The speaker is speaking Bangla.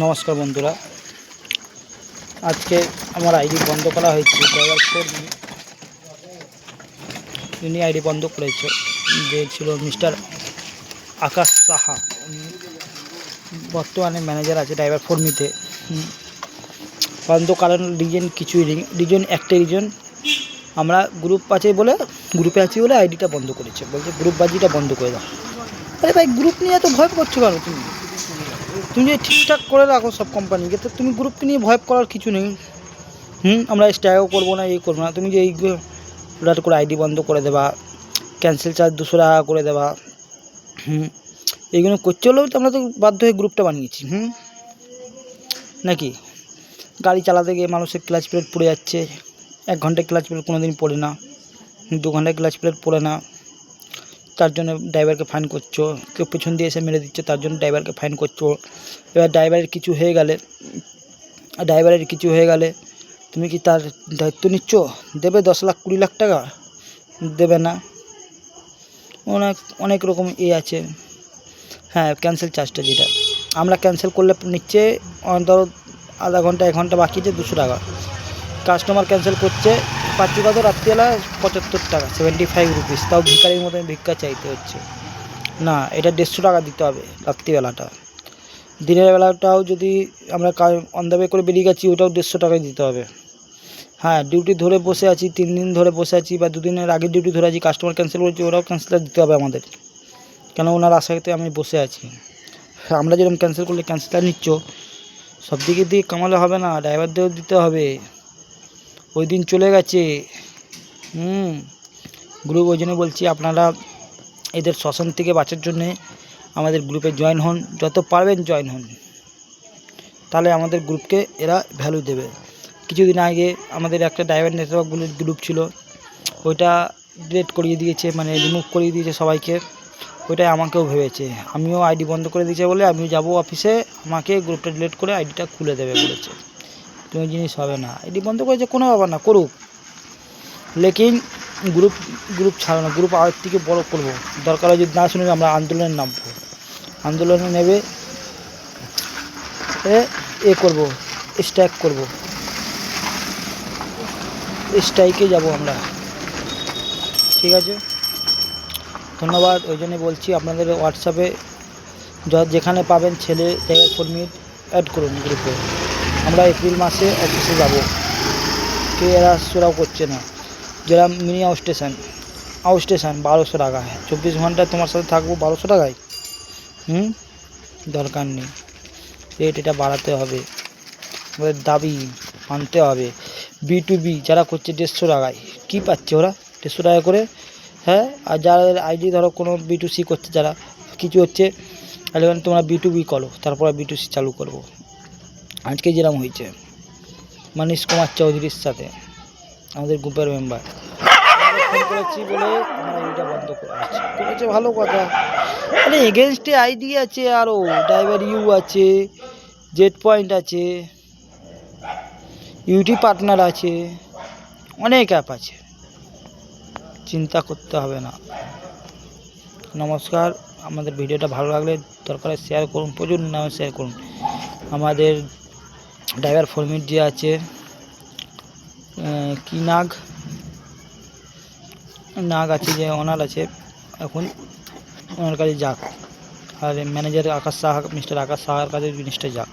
নমস্কার বন্ধুরা, আজকে আমার আইডি বন্ধ করা হয়েছে। ড্রাইভার ফোর ইনি আইডি বন্ধ করেছে, যে ছিল মিস্টার আকাশ সাহা। বর্তমানে ম্যানেজার আছে ড্রাইভার ফোরমিতে। বন্ধ করানোর রিজন কিছুই নেই, একটাই রিজন, আমরা গ্রুপে আছি বলে আইডিটা বন্ধ করেছে। বলছে গ্রুপবাজিটা বন্ধ করে দাও। আরে ভাই, গ্রুপ নিয়ে এত ভয় করছো কেন? তুমি যে ঠিকঠাক করে রাখো সব কোম্পানিকে, তো তুমি গ্রুপকে নিয়ে ভয় করার কিছু নেই। আমরা স্ট্যাগও করবো না, এই করবো না। তুমি যে এই হঠাৎ করে আইডি বন্ধ করে দেবা, ক্যান্সেল চার্জ 200 টাকা করে দেবা, এইগুলো করতে হলেও তো আমরা তো বাধ্য হয়ে গ্রুপটা বানিয়েছি। নাকি গাড়ি চালাতে গিয়ে মানুষের ক্লাচ প্লেট পড়ে যাচ্ছে। 1 ঘন্টায় ক্লাচ প্লেট কোনো দিন পড়ে না, 2 ঘন্টায় ক্লাচ প্লেট পড়ে না, তার জন্য ড্রাইভারকে ফাইন করছো। কেউ পেছন দিয়ে এসে মেরে দিচ্ছে, তার জন্য ড্রাইভারকে ফাইন করছো। এবার ড্রাইভারের কিছু হয়ে গেলে তুমি কি তার দায়িত্ব নিচ্ছ? দেবে 10 লাখ 20 লাখ টাকা? দেবে না। অনেক রকম আছে। হ্যাঁ, ক্যান্সেল চার্জটা যেটা আমরা ক্যান্সেল করলে নিচ্ছে, ধরো আধা ঘন্টা 1 ঘন্টা বাকি আছে 200 টাকা। কাস্টমার ক্যান্সেল করছে, পাচ্ছি কত? রাত্রিবেলা 75 টাকা, 75 রুপিস। তাও ভিখারির মতন ভিক্ষা চাইতে হচ্ছে। না, এটা 150 টাকা দিতে হবে রাত্রিবেলাটা। দিনের বেলাটাও যদি আমরা অন দ্য ওয়ে করে বেরিয়ে গেছি, ওটাও 150 টাকায় দিতে হবে। হ্যাঁ, ডিউটি ধরে বসে আছি, 3 দিন ধরে বসে আছি, বা 2 দিনের আগের ডিউটি ধরে আছি, কাস্টমার ক্যান্সেল করেছি, ওরাও ক্যান্সেল দিতে হবে আমাদের। কেন? ওনার আশাতে আমি বসে আছি। আমরা যেরকম ক্যান্সেল করলে ক্যান্সেলার নিচ্ছ, সব দিকে দিয়ে কামালে হবে না, ড্রাইভারদেরও দিতে হবে। ওই দিন চলে গেছে। গ্রুপ, ওই জন্য বলছি আপনারা এদের শোষণ থেকে বাঁচার জন্যে আমাদের গ্রুপে জয়েন হন, যত পারবেন জয়েন হন, তাহলে আমাদের গ্রুপকে এরা ভ্যালু দেবে। কিছুদিন আগে আমাদের একটা ড্রাইভার নেটওয়ার্ক গ্রুপ ছিল, ওইটা ডিলিট করিয়ে দিয়েছে, মানে রিমুভ করিয়ে দিয়েছে সবাইকে। ওইটাই আমাকেও ভেবেছে, আমিও আইডি বন্ধ করে দিয়েছে বলে আমিও যাব অফিসে, আমাকে গ্রুপটা ডিলিট করে আইডিটা খুলে দেবে বলেছে। কোনো জিনিস হবে না, আইডি বন্ধ করেছে, কোনো ব্যাপার না, করুক। লেকিন গ্রুপ ছাড়ো না, গ্রুপ আর থেকে বড় করবো। দরকার হয় যদি না শুনে আমরা আন্দোলনে নামবো, আন্দোলনে নেবে করব, স্ট্রাইক করব, স্ট্রাইকে যাব আমরা। ঠিক আছে, ধন্যবাদ। ওই জন্যই বলছি আপনাদের হোয়াটসঅ্যাপে যেখানে পাবেন ছেলে ড্রাইভার ফোরমিট অ্যাড করুন গ্রুপে। আমরা এপ্রিল মাসে অফিসে যাব, কে এরা সেরাও করছে না। যারা মিনি আউট স্টেশন 1200 টাকায়, 24 ঘন্টা তোমার সাথে থাকবো 1200 টাকায়। দরকার নেই, রেট এটা বাড়াতে হবে, আমাদের দাবি মানতে হবে। B2B যারা করছে 150 টাকায়, কী পাচ্ছে ওরা? 150 টাকা করে। হ্যাঁ, আর যারা আইডি ধরো কোনো B2C করছে, যারা কিছু হচ্ছে, তাহলে তোমরা B2B করো, তারপরে B2C চালু করবো। আজকে যেরকম হয়েছে মানিশ কুমার চৌধুরীর সাথে, আমাদের গ্রুপের মেম্বার, ফোন করেছি বলে আমরা আইডিটা বন্ধ করেছে। ভালো কথা, মানে এগেনস্টে আইডি আছে, আরও ড্রাইভার আছে, জেট পয়েন্ট আছে, ইউটি পার্টনার আছে, অনেক অ্যাপ আছে, চিন্তা করতে হবে না। নমস্কার। আমাদের ভিডিওটা ভালো লাগলে দরকার শেয়ার করুন, প্রচুর নামে শেয়ার করুন। আমাদের ড্রাইভার ফরমিট যে আছে, কি নাগ আছে, যে ওনার আছে, এখন ওনার কাছে যাক, আর ম্যানেজার মিস্টার আকাশ সাহার কাছে জিনিসটা যাক।